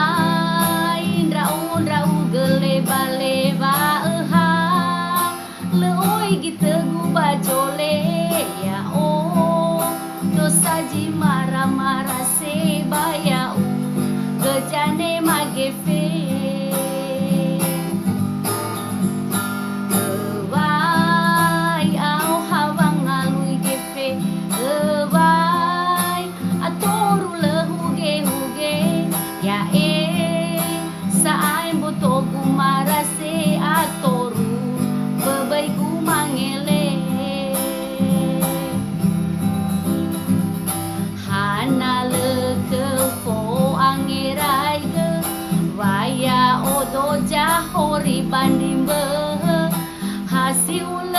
Alai rau geleba-leba ehang leoi gitegu bajole ya oh dosa ji marah-marah sebaya gejane magefe ewai au hawang ngalui gefe ewai atoru lehuge-huge ya saai botogu marase atoru bebaiku mangele hana leke fo angerai ge waya odo jahori bandimbe hasiul